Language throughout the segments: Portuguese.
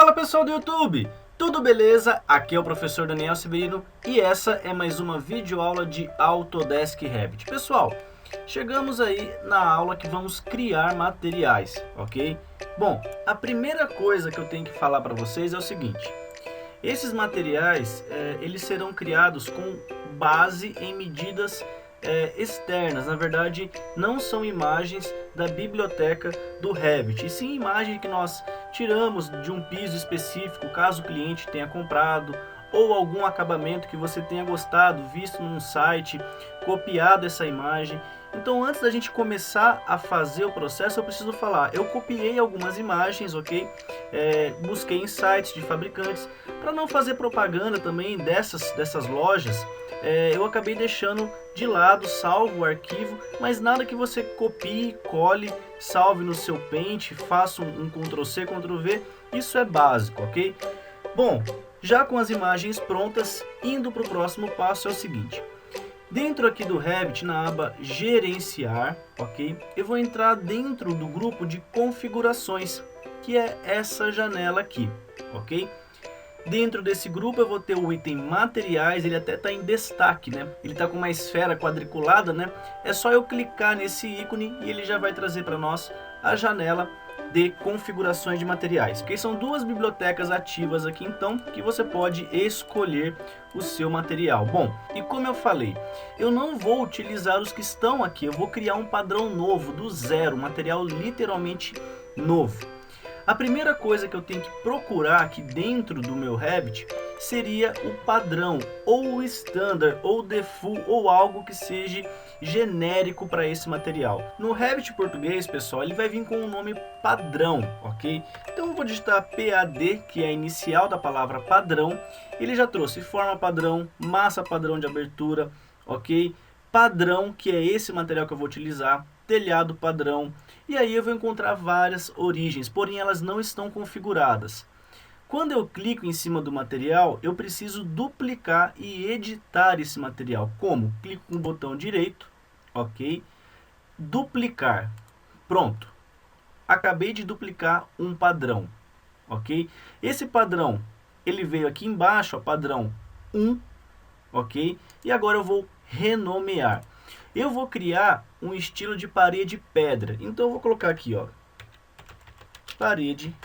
Fala pessoal do YouTube, tudo beleza? Aqui é o professor Daniel Severino e essa é mais uma videoaula de Autodesk Revit. Pessoal, chegamos aí na aula que vamos criar materiais, ok? Bom, a primeira coisa que eu tenho que falar para vocês é o seguinte. Esses materiais, eles serão criados com base em medidas externas. Na verdade, não são imagens da biblioteca do Revit, e sim imagem que nós tiramos de um piso específico, caso o cliente tenha comprado, ou algum acabamento que você tenha gostado, visto num site, copiado essa imagem. Então, antes da gente começar a fazer o processo, eu preciso falar, eu copiei algumas imagens, ok? Busquei em sites de fabricantes, para não fazer propaganda também dessas lojas, eu acabei deixando de lado, salvo o arquivo, mas nada que você copie, cole, salve no seu Paint, faça um Ctrl+C, Ctrl+V, isso é básico, ok? Bom, já com as imagens prontas, indo para o próximo passo é o seguinte. Dentro aqui do Revit, na aba Gerenciar, ok? Eu vou entrar dentro do grupo de configurações, que é essa janela aqui, ok? Dentro desse grupo eu vou ter o item materiais, ele até está em destaque, né? Ele está com uma esfera quadriculada, né? É só eu clicar nesse ícone e ele já vai trazer para nós a janela de configurações de materiais. Porque são duas bibliotecas ativas aqui então, que você pode escolher o seu material. Bom, e como eu falei, eu não vou utilizar os que estão aqui, eu vou criar um padrão novo, do zero, um material literalmente novo. A primeira coisa que eu tenho que procurar aqui dentro do meu Revit seria o padrão, ou o standard, ou o default, ou algo que seja genérico para esse material. No Revit português, pessoal, ele vai vir com o nome padrão, ok? Então eu vou digitar PAD, que é a inicial da palavra padrão. Ele já trouxe forma padrão, massa padrão de abertura, ok? Padrão, que é esse material que eu vou utilizar, telhado padrão, e aí eu vou encontrar várias origens, porém elas não estão configuradas. Quando eu clico em cima do material, eu preciso duplicar e editar esse material. Como? Clico com o botão direito, ok? Duplicar. Pronto. Acabei de duplicar um padrão, ok? Esse padrão, ele veio aqui embaixo, ó, padrão 1, ok? E agora eu vou renomear. Eu vou criar um estilo de parede pedra. Então eu vou colocar aqui, ó, parede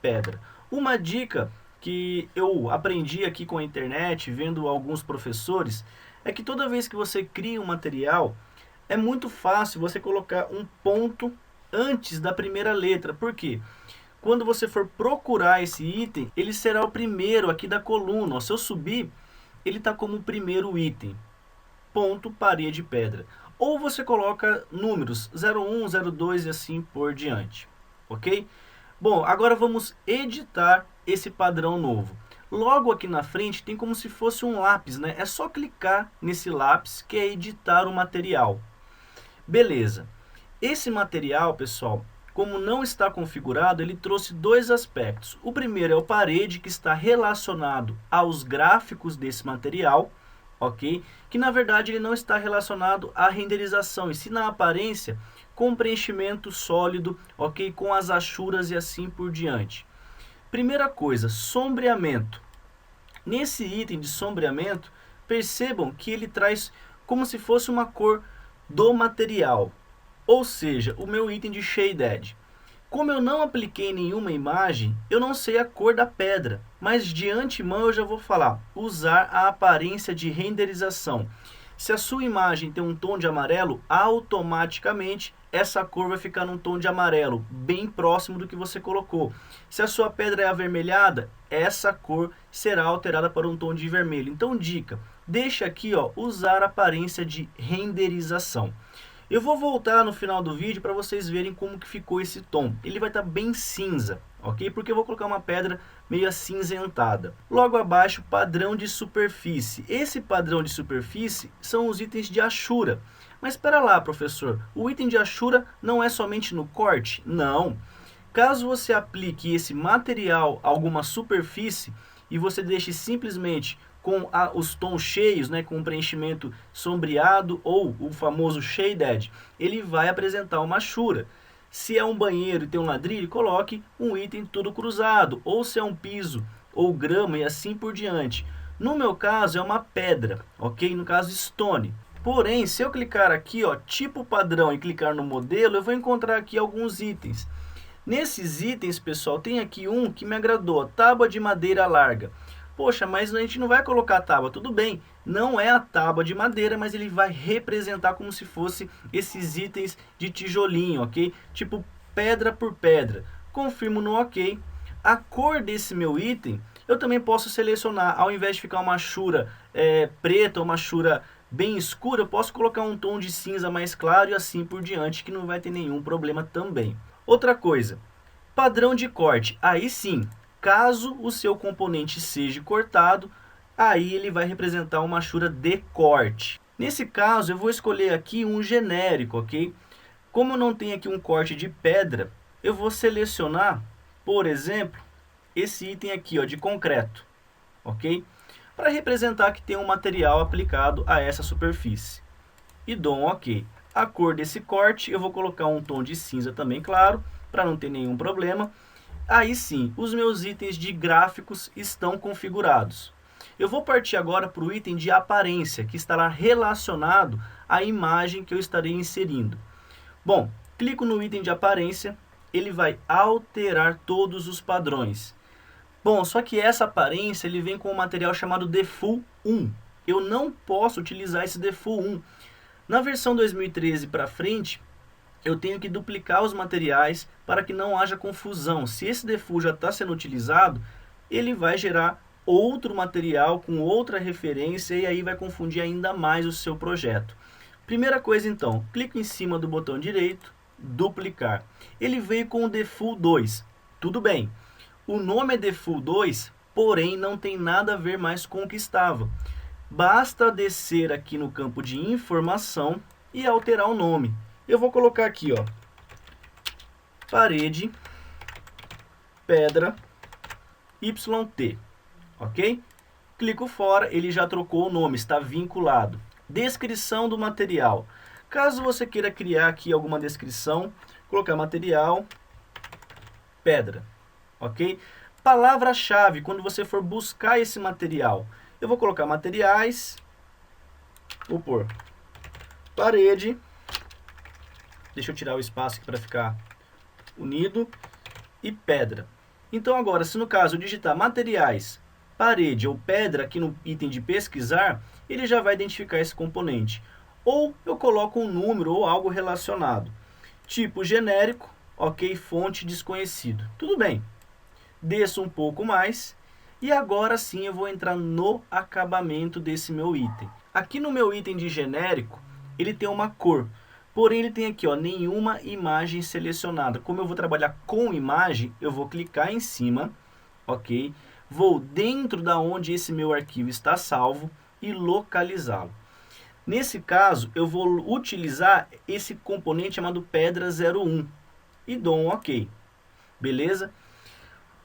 pedra. Uma dica que eu aprendi aqui com a internet, vendo alguns professores, é que toda vez que você cria um material, é muito fácil você colocar um ponto antes da primeira letra. Por quê? Quando você for procurar esse item, ele será o primeiro aqui da coluna. Se eu subir, ele está como o primeiro item. Ponto, parede, pedra. Ou você coloca números 01, 02 e assim por diante, ok? Bom, agora vamos editar esse padrão novo. Logo aqui na frente tem como se fosse um lápis, né? É só clicar nesse lápis que é editar o material. Beleza. Esse material, pessoal, como não está configurado, ele trouxe dois aspectos. O primeiro é o parede, que está relacionado aos gráficos desse material, ok? Que na verdade ele não está relacionado à renderização, e sim na aparência, com preenchimento sólido, ok? Com as achuras e assim por diante. Primeira coisa, sombreamento. Nesse item de sombreamento, percebam que ele traz como se fosse uma cor do material, ou seja, o meu item de Shaded. Como eu não apliquei nenhuma imagem, eu não sei a cor da pedra, mas de antemão eu já vou falar, usar a aparência de renderização. Se a sua imagem tem um tom de amarelo, automaticamente essa cor vai ficar num tom de amarelo, bem próximo do que você colocou. Se a sua pedra é avermelhada, essa cor será alterada para um tom de vermelho. Então, dica, deixa aqui, ó, usar a aparência de renderização. Eu vou voltar no final do vídeo para vocês verem como que ficou esse tom. Ele vai estar bem cinza, ok? Porque eu vou colocar uma pedra meio acinzentada. Logo abaixo, padrão de superfície. Esse padrão de superfície são os itens de achura. Mas espera lá, professor, o item de achura não é somente no corte? Não. Caso você aplique esse material a alguma superfície e você deixe simplesmente com os tons cheios, né, com o preenchimento sombreado ou o famoso shaded, ele vai apresentar uma achura. Se é um banheiro e tem um ladrilho, coloque um item todo cruzado. Ou se é um piso ou grama e assim por diante. No meu caso é uma pedra, ok? No caso stone. Porém, se eu clicar aqui, ó, tipo padrão e clicar no modelo, eu vou encontrar aqui alguns itens. Nesses itens, pessoal, tem aqui um que me agradou, tábua de madeira larga. Poxa, mas a gente não vai colocar a tábua, tudo bem, não é a tábua de madeira, mas ele vai representar como se fosse esses itens de tijolinho, ok? Tipo pedra por pedra. Confirmo no ok. A cor desse meu item, eu também posso selecionar, ao invés de ficar uma chura preta ou uma chura bem escura, eu posso colocar um tom de cinza mais claro e assim por diante, que não vai ter nenhum problema também. Outra coisa, padrão de corte, aí sim, caso o seu componente seja cortado, aí ele vai representar uma chura de corte. Nesse caso, eu vou escolher aqui um genérico, ok? Como eu não tenho aqui um corte de pedra, eu vou selecionar, por exemplo, esse item aqui, ó, de concreto, ok? Para representar que tem um material aplicado a essa superfície. E dou um ok. A cor desse corte, eu vou colocar um tom de cinza também, claro, para não ter nenhum problema. Aí sim, os meus itens de gráficos estão configurados. Eu vou partir agora para o item de aparência, que estará relacionado à imagem que eu estarei inserindo. Bom, clico no item de aparência, ele vai alterar todos os padrões. Bom, só que essa aparência ele vem com um material chamado Default 1. Eu não posso utilizar esse Default 1. Na versão 2013 para frente, eu tenho que duplicar os materiais para que não haja confusão. Se esse default já está sendo utilizado, ele vai gerar outro material com outra referência e aí vai confundir ainda mais o seu projeto. Primeira coisa então, clico em cima do botão direito, duplicar. Ele veio com o Default 2, tudo bem. O nome é Default 2, porém não tem nada a ver mais com o que estava. Basta descer aqui no campo de informação e alterar o nome. Eu vou colocar aqui, ó, parede, pedra, YT, ok? Clico fora, ele já trocou o nome, está vinculado. Descrição do material. Caso você queira criar aqui alguma descrição, colocar material, pedra, ok? Palavra-chave, quando você for buscar esse material. Eu vou colocar materiais, vou pôr parede, deixa eu tirar o espaço aqui para ficar unido, e pedra. Então agora, se no caso eu digitar materiais, parede ou pedra aqui no item de pesquisar, ele já vai identificar esse componente. Ou eu coloco um número ou algo relacionado. Tipo genérico, ok, fonte desconhecido. Tudo bem. Desço um pouco mais. E agora sim eu vou entrar no acabamento desse meu item. Aqui no meu item de genérico, ele tem uma cor. Porém, ele tem aqui, ó, nenhuma imagem selecionada. Como eu vou trabalhar com imagem, eu vou clicar em cima, ok? Vou dentro da onde esse meu arquivo está salvo e localizá-lo. Nesse caso, eu vou utilizar esse componente chamado pedra 01 e dou um ok. Beleza?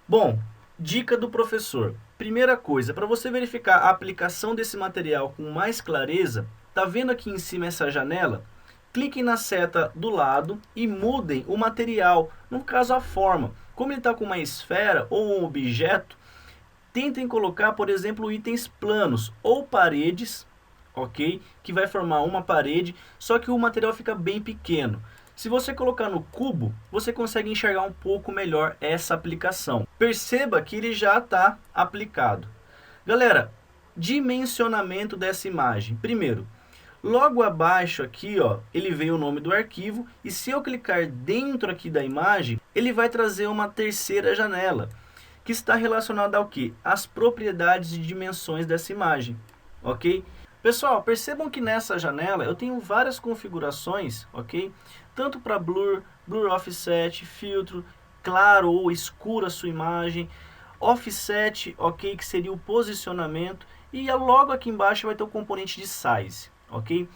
Bom, dica do professor. Primeira coisa, para você verificar a aplicação desse material com mais clareza, tá vendo aqui em cima essa janela? Cliquem na seta do lado e mudem o material, no caso a forma. Como ele está com uma esfera ou um objeto, tentem colocar, por exemplo, itens planos ou paredes, ok? Que vai formar uma parede, só que o material fica bem pequeno. Se você colocar no cubo, você consegue enxergar um pouco melhor essa aplicação. Perceba que ele já está aplicado. Galera, dimensionamento dessa imagem. Primeiro, logo abaixo aqui, ó, ele veio o nome do arquivo e se eu clicar dentro aqui da imagem, ele vai trazer uma terceira janela, que está relacionada ao que? As propriedades e dimensões dessa imagem, ok? Pessoal, percebam que nessa janela eu tenho várias configurações, ok? Tanto para blur, blur offset, filtro, claro ou escuro a sua imagem, offset, ok, que seria o posicionamento, e logo aqui embaixo vai ter o componente de size, ok?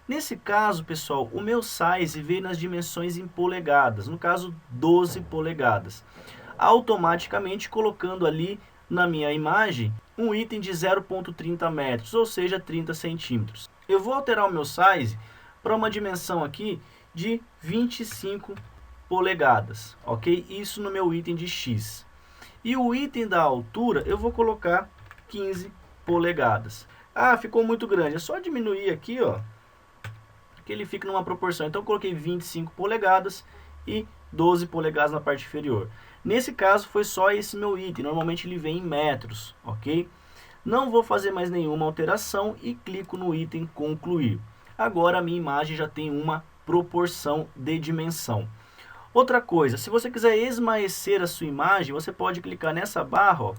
Nesse caso, pessoal, o meu size veio nas dimensões em polegadas, no caso 12 polegadas. Automaticamente colocando ali na minha imagem um item de 0,30 metros, ou seja, 30 centímetros. Eu vou alterar o meu size para uma dimensão aqui de 25 polegadas, ok? Isso no meu item de X. E o item da altura eu vou colocar 15 polegadas. Ah, ficou muito grande, é só diminuir aqui, ó, que ele fica numa proporção. Então eu coloquei 25 polegadas e 12 polegadas na parte inferior. Nesse caso foi só esse meu item, normalmente ele vem em metros, ok? Não vou fazer mais nenhuma alteração e clico no item concluir. Agora a minha imagem já tem uma proporção de dimensão. Outra coisa, se você quiser esmaecer a sua imagem, você pode clicar nessa barra, ó,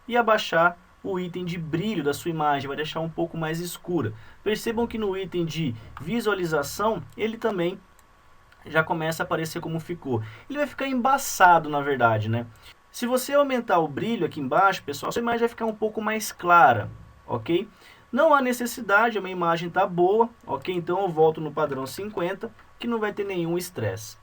e abaixar o item de brilho da sua imagem, vai deixar um pouco mais escura. Percebam que no item de visualização, ele também já começa a aparecer como ficou. Ele vai ficar embaçado, na verdade, né? Se você aumentar o brilho aqui embaixo, pessoal, a sua imagem vai ficar um pouco mais clara, ok? Não há necessidade, a minha imagem está boa, ok? Então eu volto no padrão 50, que não vai ter nenhum estresse.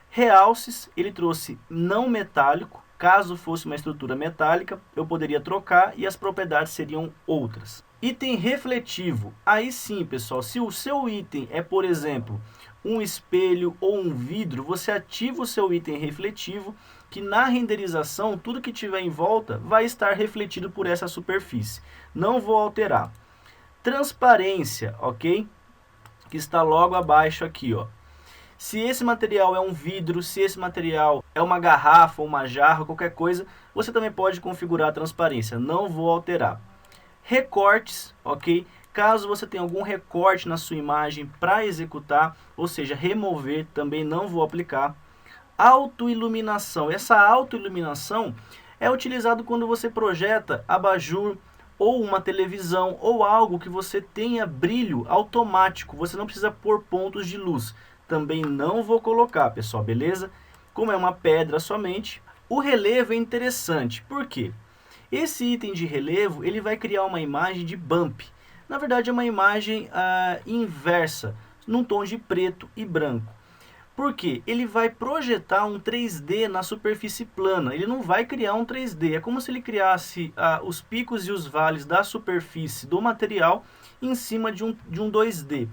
Realces, ele trouxe não metálico. Caso fosse uma estrutura metálica, eu poderia trocar e as propriedades seriam outras. Item refletivo. Aí sim, pessoal, se o seu item é, por exemplo, um espelho ou um vidro, você ativa o seu item refletivo, que na renderização, tudo que tiver em volta vai estar refletido por essa superfície. Não vou alterar. Transparência, ok? Que está logo abaixo aqui, ó. Se esse material é um vidro, se esse material é uma garrafa, uma jarra, qualquer coisa, você também pode configurar a transparência. Não vou alterar. Recortes, ok? Caso você tenha algum recorte na sua imagem para executar, ou seja, remover, também não vou aplicar. Autoiluminação. Essa autoiluminação é utilizado quando você projeta abajur ou uma televisão ou algo que você tenha brilho automático. Você não precisa pôr pontos de luz. Também não vou colocar, pessoal, beleza? Como é uma pedra somente. O relevo é interessante, por quê? Esse item de relevo, ele vai criar uma imagem de bump. Na verdade, é uma imagem inversa, num tom de preto e branco. Por quê? Ele vai projetar um 3D na superfície plana, ele não vai criar um 3D. É como se ele criasse os picos e os vales da superfície do material em cima de um 2D.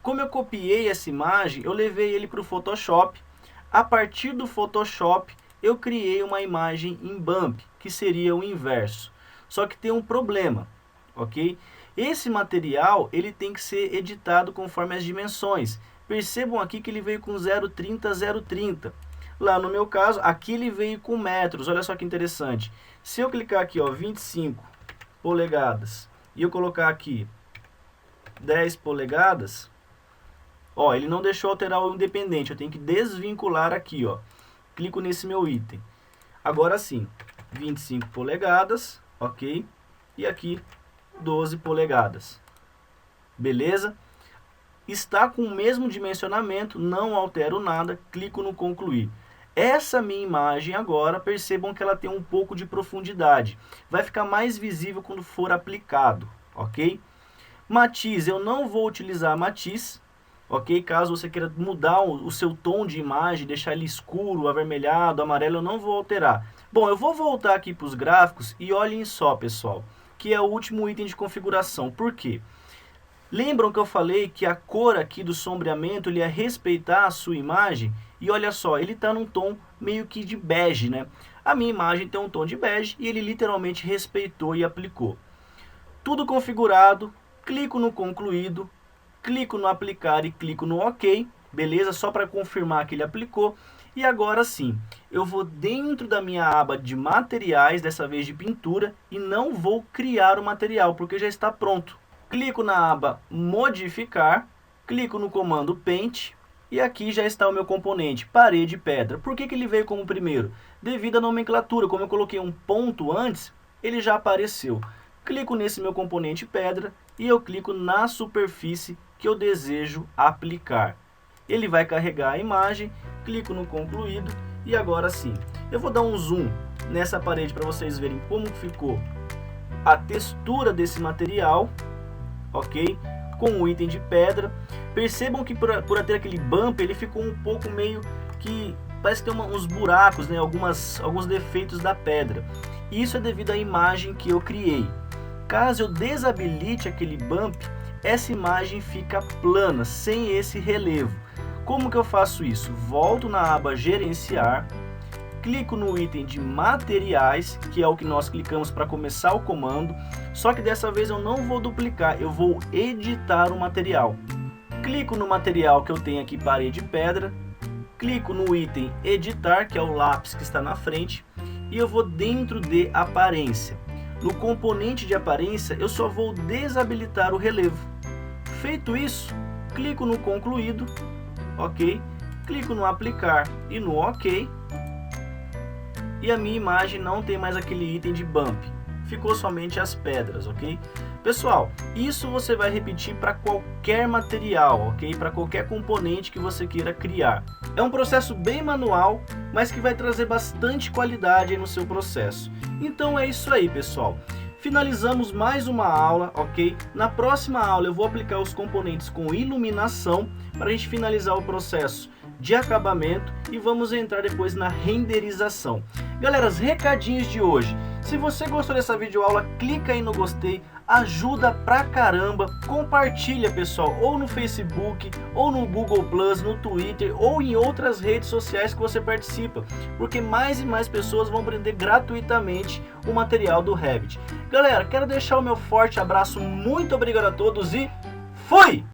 Como eu copiei essa imagem, eu levei ele para o Photoshop. A partir do Photoshop, eu criei uma imagem em bump, que seria o inverso. Só que tem um problema, ok? Esse material, ele tem que ser editado conforme as dimensões. Percebam aqui que ele veio com 0,30, 0,30. Lá no meu caso, aqui ele veio com metros. Olha só que interessante. Se eu clicar aqui, ó, 25 polegadas, e eu colocar aqui 10 polegadas... Ó, ele não deixou alterar o independente, eu tenho que desvincular aqui, ó. Clico nesse meu item. Agora sim, 25 polegadas, ok? E aqui, 12 polegadas. Beleza? Está com o mesmo dimensionamento, não altero nada, clico no concluir. Essa minha imagem agora, percebam que ela tem um pouco de profundidade. Vai ficar mais visível quando for aplicado, ok? Matiz, eu não vou utilizar matiz. Ok? Caso você queira mudar o seu tom de imagem, deixar ele escuro, avermelhado, amarelo, eu não vou alterar. Bom, eu vou voltar aqui para os gráficos e olhem só, pessoal, que é o último item de configuração. Por quê? Lembram que eu falei que a cor aqui do sombreamento ele é respeitar a sua imagem? E olha só, ele está num tom meio que de bege, né? A minha imagem tem um tom de bege e ele literalmente respeitou e aplicou. Tudo configurado, clico no concluído, clico no aplicar e clico no OK, beleza? Só para confirmar que ele aplicou. E agora sim, eu vou dentro da minha aba de materiais, dessa vez de pintura, e não vou criar o material, porque já está pronto. Clico na aba modificar, clico no comando Paint, e aqui já está o meu componente, parede pedra. Por que ele veio como primeiro? Devido à nomenclatura, como eu coloquei um ponto antes, ele já apareceu. Clico nesse meu componente pedra e eu clico na superfície que eu desejo aplicar. Ele vai carregar a imagem, clico no concluído e agora sim. Eu vou dar um zoom nessa parede para vocês verem como ficou a textura desse material, ok? Com o item de pedra. Percebam que por ter aquele bump, ele ficou um pouco meio que... parece ter uns buracos, né? Alguns defeitos da pedra. Isso é devido à imagem que eu criei. Caso eu desabilite aquele bump, essa imagem fica plana, sem esse relevo. Como que eu faço isso? Volto na aba gerenciar, clico no item de materiais, que é o que nós clicamos para começar o comando, só que dessa vez eu não vou duplicar, eu vou editar o material. Clico no material que eu tenho aqui, parede e pedra, clico no item editar, que é o lápis que está na frente, e eu vou dentro de aparência. No componente de aparência eu só vou desabilitar o relevo. Feito isso, clico no concluído, ok, clico no aplicar e no ok, e a minha imagem não tem mais aquele item de bump, ficou somente as pedras, ok? Pessoal, isso você vai repetir para qualquer material, ok? Para qualquer componente que você queira criar. É um processo bem manual, mas que vai trazer bastante qualidade aí no seu processo. Então é isso aí, pessoal. Finalizamos mais uma aula, ok? Na próxima aula eu vou aplicar os componentes com iluminação para a gente finalizar o processo de acabamento e vamos entrar depois na renderização. Galera, os recadinhos de hoje. Se você gostou dessa videoaula, clica aí no gostei, ajuda pra caramba, compartilha, pessoal, ou no Facebook, ou no Google+, no Twitter, ou em outras redes sociais que você participa, porque mais e mais pessoas vão aprender gratuitamente o material do Revit. Galera, quero deixar o meu forte abraço, muito obrigado a todos e fui!